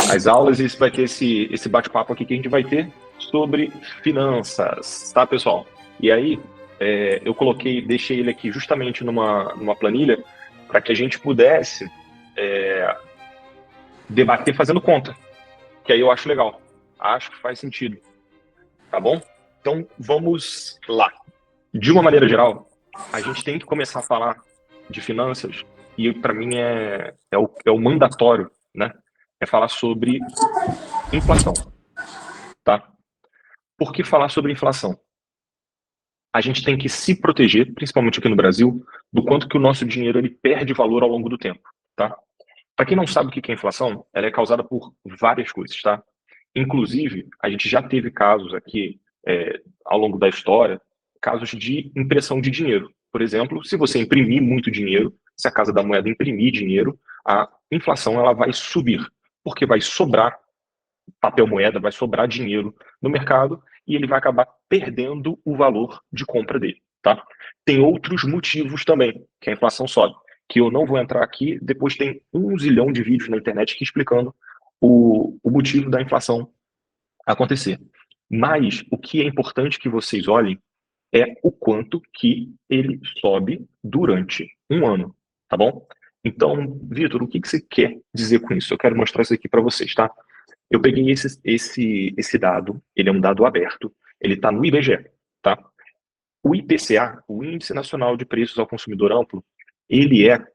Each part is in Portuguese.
as aulas e vai ter esse bate-papo aqui que a gente vai ter sobre finanças, tá, pessoal? E aí, eu deixei ele aqui justamente numa planilha para que a gente pudesse debater fazendo conta, que aí eu acho legal, acho que faz sentido, tá bom? Então, vamos lá. De uma maneira geral, a gente tem que começar a falar de finanças e, para mim, é o mandatório, né? É falar sobre inflação, tá? Por que falar sobre inflação? A gente tem que se proteger, principalmente aqui no Brasil, do quanto que o nosso dinheiro ele perde valor ao longo do tempo, tá? Para quem não sabe o que é inflação, ela é causada por várias coisas, tá? Inclusive, a gente já teve casos aqui, ao longo da história, casos de impressão de dinheiro. Por exemplo, se você imprimir muito dinheiro, se a Casa da Moeda imprimir dinheiro, a inflação ela vai subir, porque vai sobrar papel moeda, vai sobrar dinheiro no mercado e ele vai acabar perdendo o valor de compra dele, tá? Tem outros motivos também que a inflação sobe, que eu não vou entrar aqui, depois tem 1 zilhão de vídeos na internet que explicando o motivo da inflação acontecer. Mas o que é importante que vocês olhem é o quanto que ele sobe durante um ano, tá bom? Então, Vitor, o que você quer dizer com isso? Eu quero mostrar isso aqui para vocês, tá? Eu peguei esse dado, ele é um dado aberto, ele está no IBGE, tá? O IPCA, o Índice Nacional de Preços ao Consumidor Amplo, ele é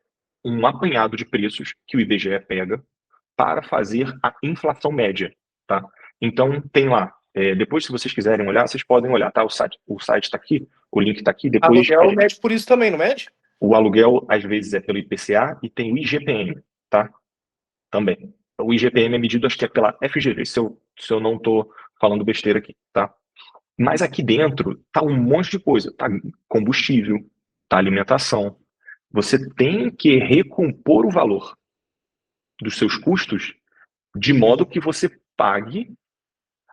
um apanhado de preços que o IBGE pega para fazer a inflação média, tá? Então, tem lá, depois se vocês quiserem olhar, vocês podem olhar, tá? O site está aqui, o link está aqui, depois... Aluguel mede por isso também, não mede? O aluguel, às vezes, é pelo IPCA e tem o IGPM, tá? Também. O IGPM é medido, acho que é pela FGV, se eu não estou falando besteira aqui, tá? Mas aqui dentro tá um monte de coisa. Tá combustível, tá alimentação. Você tem que recompor o valor dos seus custos de modo que você pague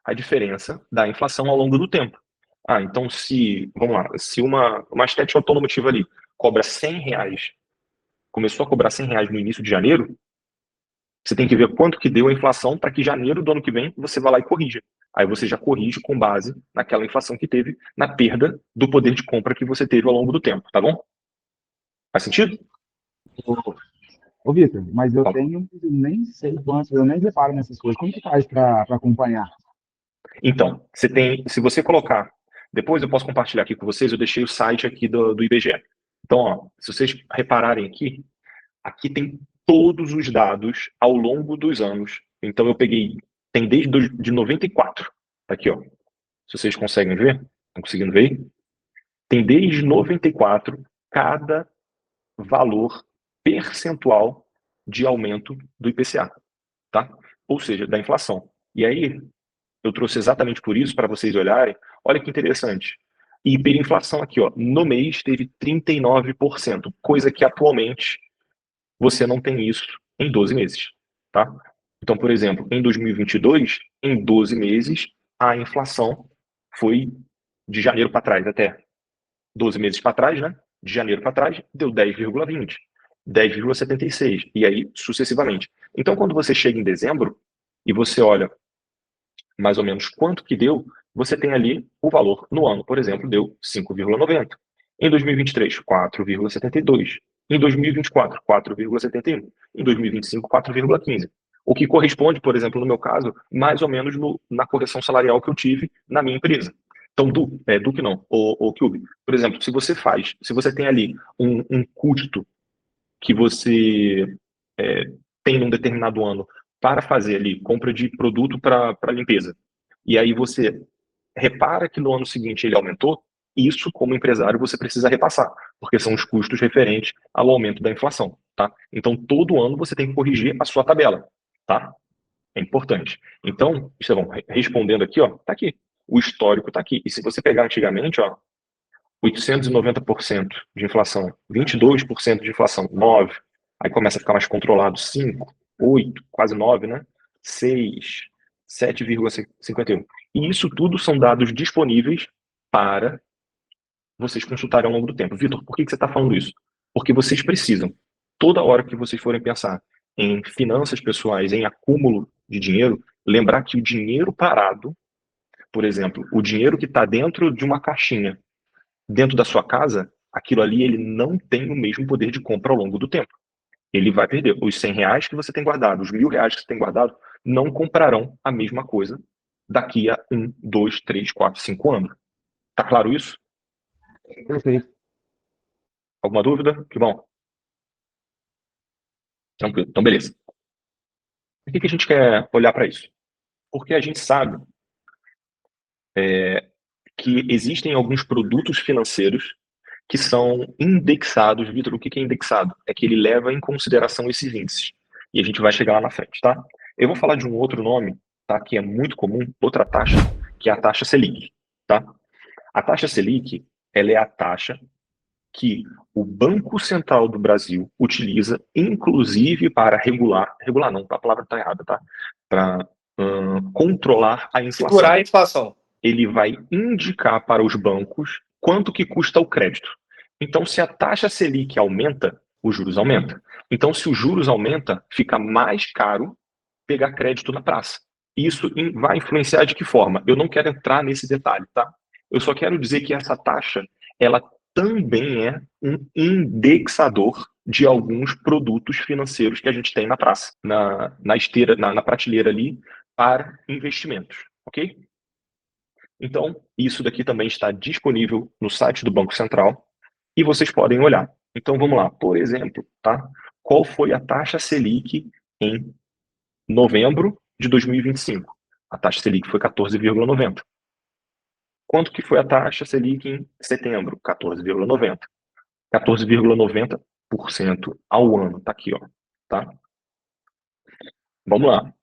a diferença da inflação ao longo do tempo. Então vamos lá, se uma estética automotiva ali cobra R$ 100, começou a cobrar R$ 100 no início de janeiro, você tem que ver quanto que deu a inflação para que janeiro do ano que vem você vá lá e corrija. Aí você já corrige com base naquela inflação que teve, na perda do poder de compra que você teve ao longo do tempo, tá bom? Faz sentido? Ô, Vitor, mas eu Bom, nem sei quanto, eu nem reparo nessas coisas. Como que faz para acompanhar? então, se você colocar, depois eu posso compartilhar aqui com vocês, eu deixei o site aqui do IBGE. Então, ó, se vocês repararem aqui tem todos os dados ao longo dos anos. Então eu peguei, tem desde de 94, tá aqui, ó. Se vocês conseguem ver, estão conseguindo ver? Tem desde 94 cada valor percentual de aumento do IPCA, tá? Ou seja, da inflação. E aí eu trouxe exatamente por isso para vocês olharem. Olha que interessante. Hiperinflação aqui, ó, no mês teve 39%, coisa que atualmente você não tem isso em 12 meses, tá? Então, por exemplo, em 2022, em 12 meses, a inflação foi de janeiro para trás até 12 meses para trás, né? De janeiro para trás, deu 10,20, 10,76 e aí sucessivamente. Então, quando você chega em dezembro e você olha mais ou menos quanto que deu, você tem ali o valor no ano, por exemplo, deu 5,90. Em 2023, 4,72. Em 2024, 4,71. Em 2025, 4,15. O que corresponde, por exemplo, no meu caso, mais ou menos na correção salarial que eu tive na minha empresa. Então, Duque não, o Cube. Por exemplo, se você tem ali um custo que você tem num determinado ano para fazer ali compra de produto para limpeza, e aí você repara que no ano seguinte ele aumentou, isso, como empresário, você precisa repassar, porque são os custos referentes ao aumento da inflação, tá? Então, todo ano você tem que corrigir a sua tabela, tá? É importante. Então, Estevão, respondendo aqui, ó, tá aqui. O histórico tá aqui. E se você pegar antigamente, ó, 890% de inflação, 22% de inflação, 9%. Aí começa a ficar mais controlado, 5%, 8%, quase 9%, né? 6%, 7,51%. E isso tudo são dados disponíveis para vocês consultarem ao longo do tempo. Vitor, por que você está falando isso? Porque vocês precisam, toda hora que vocês forem pensar em finanças pessoais, em acúmulo de dinheiro, lembrar que o dinheiro parado, por exemplo, o dinheiro que está dentro de uma caixinha, dentro da sua casa, aquilo ali ele não tem o mesmo poder de compra ao longo do tempo. Ele vai perder. Os R$ 100 que você tem guardado, os R$ 1.000 que você tem guardado, não comprarão a mesma coisa daqui a 1, 2, 3, 4, 5 anos. Tá claro isso? Perfeito. Alguma dúvida? Que bom. Tranquilo. Então, beleza. Por que a gente quer olhar para isso? Porque a gente sabe que existem alguns produtos financeiros que são indexados. Vitor, o que é indexado? É que ele leva em consideração esses índices. E a gente vai chegar lá na frente, tá? Eu vou falar de um outro nome, tá? Que é muito comum, outra taxa, que é a taxa Selic, tá? A taxa Selic, ela é a taxa que o Banco Central do Brasil utiliza, inclusive para regular não, a palavra está errada, tá? Para controlar a inflação. Segurar a inflação. Ele vai indicar para os bancos quanto que custa o crédito. Então, se a taxa Selic aumenta, os juros aumentam. Então, se os juros aumentam, fica mais caro pegar crédito na praça. Isso vai influenciar de que forma? Eu não quero entrar nesse detalhe, tá? Eu só quero dizer que essa taxa, ela também é um indexador de alguns produtos financeiros que a gente tem na praça, na esteira, na prateleira ali, para investimentos, ok? Então, isso daqui também está disponível no site do Banco Central e vocês podem olhar. Então, vamos lá. Por exemplo, tá? Qual foi a taxa Selic em novembro de 2025? A taxa Selic foi 14,90. Quanto que foi a taxa Selic em setembro? 14,90. 14,90% ao ano. Tá aqui, ó. Tá? Vamos lá.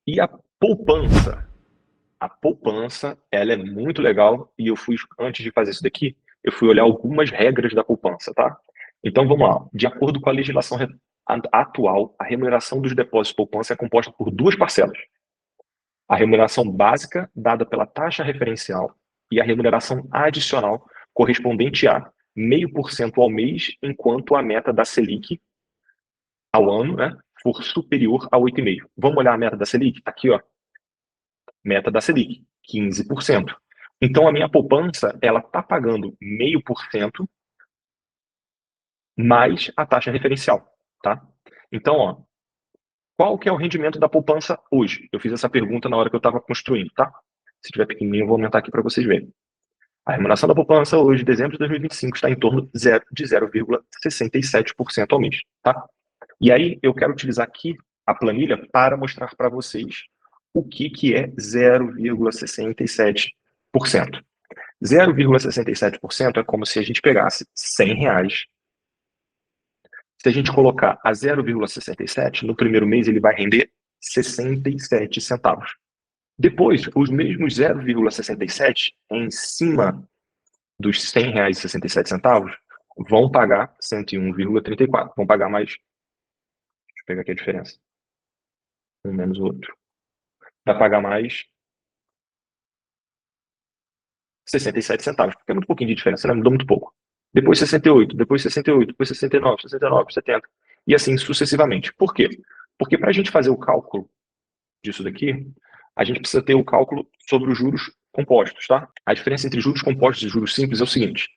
E a poupança? A poupança, ela é muito legal e eu fui, antes de fazer isso daqui, eu fui olhar algumas regras da poupança, tá? Então vamos lá. De acordo com a legislação atual, a remuneração dos depósitos de poupança é composta por duas parcelas. A remuneração básica, dada pela taxa referencial, e a remuneração adicional, correspondente a 0,5% ao mês, enquanto a meta da Selic ao ano, né, for superior a 8,5%. Vamos olhar a meta da Selic? Tá aqui, ó. Meta da Selic, 15%. Então, a minha poupança, ela está pagando 0,5% mais a taxa referencial, tá? Então, ó, qual que é o rendimento da poupança hoje? Eu fiz essa pergunta na hora que eu estava construindo, tá? Se tiver pequenininho, eu vou aumentar aqui para vocês verem. A remuneração da poupança hoje, dezembro de 2025, está em torno de 0,67% ao mês, tá? E aí, eu quero utilizar aqui a planilha para mostrar para vocês o que é 0,67%. 0,67% é como se a gente pegasse R$ 100. Se a gente colocar a 0,67, no primeiro mês ele vai render 67 centavos. Depois, os mesmos 0,67 em cima dos R$ 100,67 vão pagar 101,34. Vão pagar mais. Deixa eu pegar aqui a diferença. Um menos o outro. Vai pagar mais 67 centavos, porque é muito pouquinho de diferença, né? Mudou muito pouco. Depois 68, depois 68, depois 69, 69, 70. E assim sucessivamente. Por quê? Porque para a gente fazer o cálculo disso daqui, a gente precisa ter o cálculo sobre os juros compostos, tá? A diferença entre juros compostos e juros simples é o seguinte.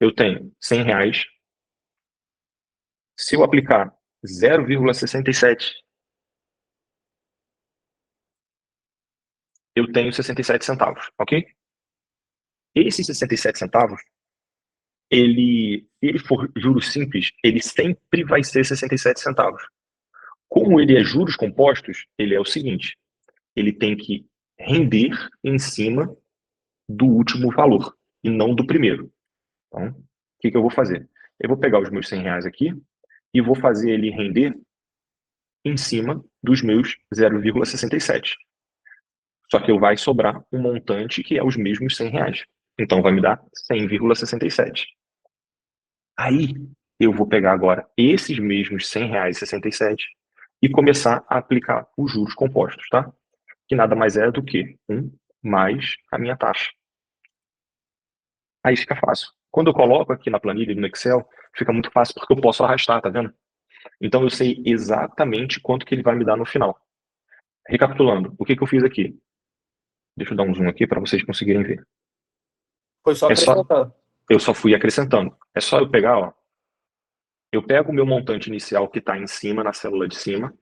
Eu tenho R$ 100. Se eu aplicar 0,67, eu tenho 67 centavos, ok? Esses 67 centavos, ele for juros simples, ele sempre vai ser 67 centavos. Como ele é juros compostos, ele é o seguinte, ele tem que render em cima do último valor e não do primeiro. Então, o que eu vou fazer? Eu vou pegar os meus R$ 100 aqui e vou fazer ele render em cima dos meus 0,67. Só que vai sobrar um montante que é os mesmos R$ 100. Então, vai me dar 100,67. Aí, eu vou pegar agora esses mesmos R$ 100,67 e começar a aplicar os juros compostos, tá? Que nada mais é do que 1 mais a minha taxa. Aí fica fácil. Quando eu coloco aqui na planilha no Excel, fica muito fácil porque eu posso arrastar, tá vendo? Então eu sei exatamente quanto que ele vai me dar no final. Recapitulando, o que eu fiz aqui? Deixa eu dar um zoom aqui para vocês conseguirem ver. Foi só É só, acrescentando. eu só fui acrescentando. É só eu pegar, ó, eu pego o meu montante inicial que está em cima, na célula de cima,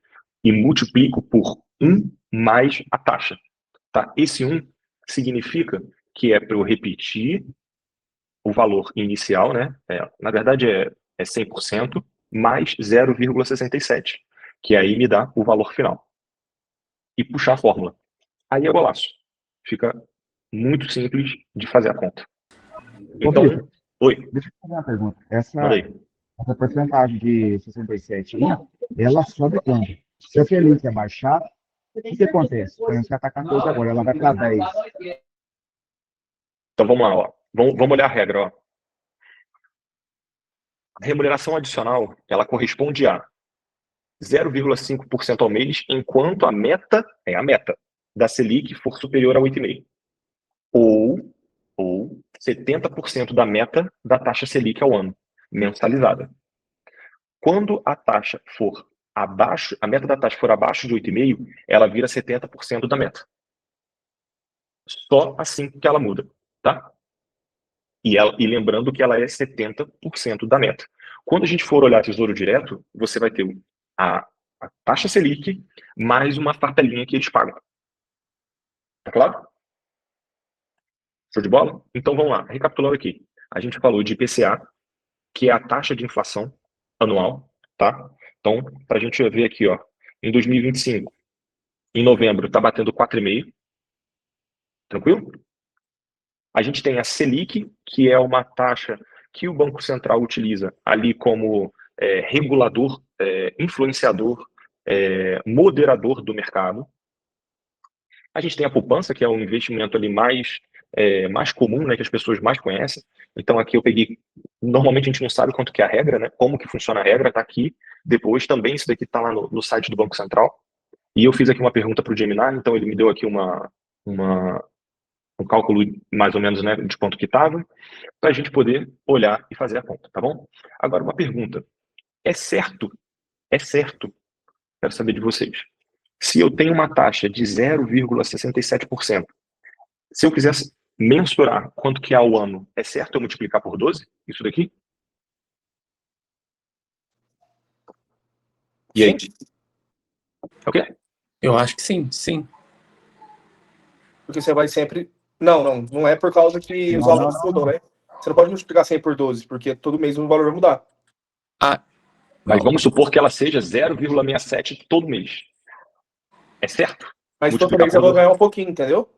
e multiplico por 1 mais a taxa. Tá? Esse 1 significa que é para eu repetir o valor inicial, né? Na verdade é 100% mais 0,67, que aí me dá o valor final. E puxar a fórmula. Aí é golaço. Fica muito simples de fazer a conta. Então, Vitor, oi, deixa eu fazer uma pergunta. manda aí. Essa porcentagem de 67 aí, ela sobe quando? Se a Selic abaixar, o que acontece? Por exemplo, ela está 14 agora, ela vai para 10. Então vamos lá, ó. Vamos olhar a regra, ó. A remuneração adicional, ela corresponde a 0,5% ao mês, enquanto a meta da Selic for superior a 8,5%. Ou 70% da meta da taxa Selic ao ano, mensalizada. Quando a taxa for abaixo, a meta da taxa for abaixo de 8,5%, ela vira 70% da meta. Só assim que ela muda, tá? E lembrando que ela é 70% da meta. Quando a gente for olhar Tesouro Direto, você vai ter a taxa Selic mais uma farpelinha que eles pagam. Tá claro? Show de bola? Então vamos lá, recapitulando aqui. A gente falou de IPCA, que é a taxa de inflação anual, tá? Então, para a gente ver aqui, ó, em 2025, em novembro, está batendo 4,5%, tranquilo? A gente tem a Selic, que é uma taxa que o Banco Central utiliza ali como regulador, influenciador, moderador do mercado. A gente tem a poupança, que é o investimento ali mais comum, né, que as pessoas mais conhecem. Então aqui eu peguei, normalmente a gente não sabe quanto que é a regra, né, como que funciona a regra, tá aqui. Depois também isso daqui tá lá no site do Banco Central. E eu fiz aqui uma pergunta para o Gemini, então ele me deu aqui um cálculo mais ou menos, né, de quanto que estava, para a gente poder olhar e fazer a conta, tá bom? Agora uma pergunta, é certo, quero saber de vocês, se eu tenho uma taxa de 0,67%, se eu quisesse mensurar quanto que é ao ano, é certo eu multiplicar por 12, isso daqui? E aí? Sim, Ok? Eu acho que sim, sim. porque você vai sempre. Não é por causa que os Não, valores não, mudam, né? Você não pode multiplicar 100 por 12, porque todo mês o valor vai mudar. Ah, Mas não. vamos supor que ela seja 0,67 todo mês. É certo? Mas todo Multiplicar mês eu por vou 12. ganhar um pouquinho, entendeu?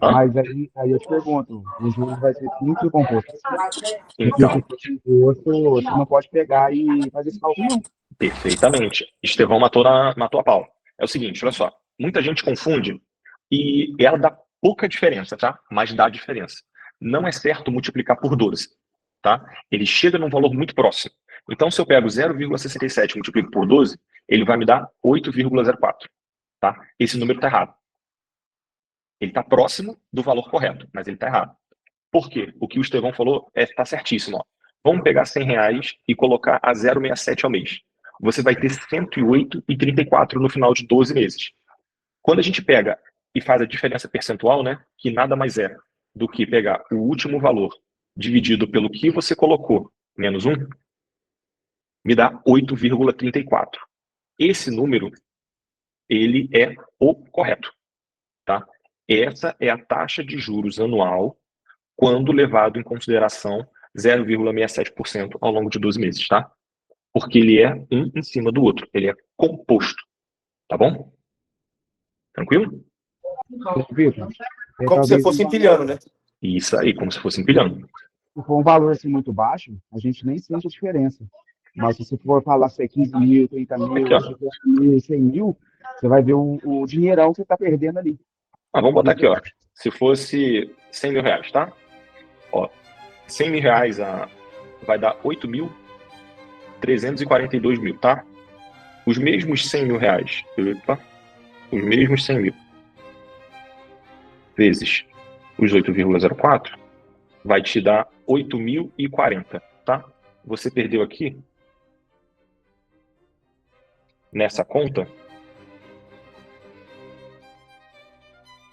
Hã? Mas aí eu te pergunto, o juros vai ser simples ou composto? Porque se Então, for composto, você não pode pegar e fazer esse cálculo, não. perfeitamente. Estevão matou a pau. É o seguinte, olha só. Muita gente confunde e ela dá pouca diferença, tá? Mas dá diferença. Não é certo multiplicar por 12, tá? Ele chega num valor muito próximo. Então, se eu pego 0,67 e multiplico por 12, ele vai me dar 8,04, tá? Esse número está errado. Ele está próximo do valor correto, mas ele está errado. Por quê? O que o Estevão falou está certíssimo. Ó. Vamos pegar R$ 100 e colocar a 0,67 ao mês. Você vai ter 108,34 no final de 12 meses. Quando a gente pega e faz a diferença percentual, né, que nada mais é do que pegar o último valor dividido pelo que você colocou, menos 1, me dá 8,34. Esse número, ele é o correto, tá? Essa é a taxa de juros anual quando levado em consideração 0,67% ao longo de 12 meses, tá? Porque ele é um em cima do outro, ele é composto, tá bom? Tranquilo? Vitor, Como se você talvez fosse empilhando, né? Isso aí, como se fosse empilhando. se for um valor assim muito baixo, a gente nem sente a diferença. Mas se você for falar se é 15 mil, 30 Aqui, mil, ó. 50 mil, 100 mil, você vai ver o dinheirão que você está perdendo ali. Vamos botar aqui, ó. Se fosse R$ 100.000, tá? Ó, R$ 100.000 vai dar 8.342 mil, tá? Os mesmos R$ 100.000, os mesmos 100 mil, vezes os 8,04, vai te dar 8.040, tá? Você perdeu aqui, nessa conta,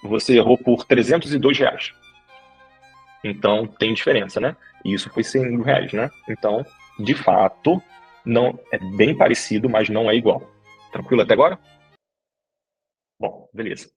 você errou por R$ 302. Então, tem diferença, né? E isso foi R$ 100.000, né? Então, de fato, não é bem parecido, mas não é igual. Tranquilo até agora? Bom, beleza.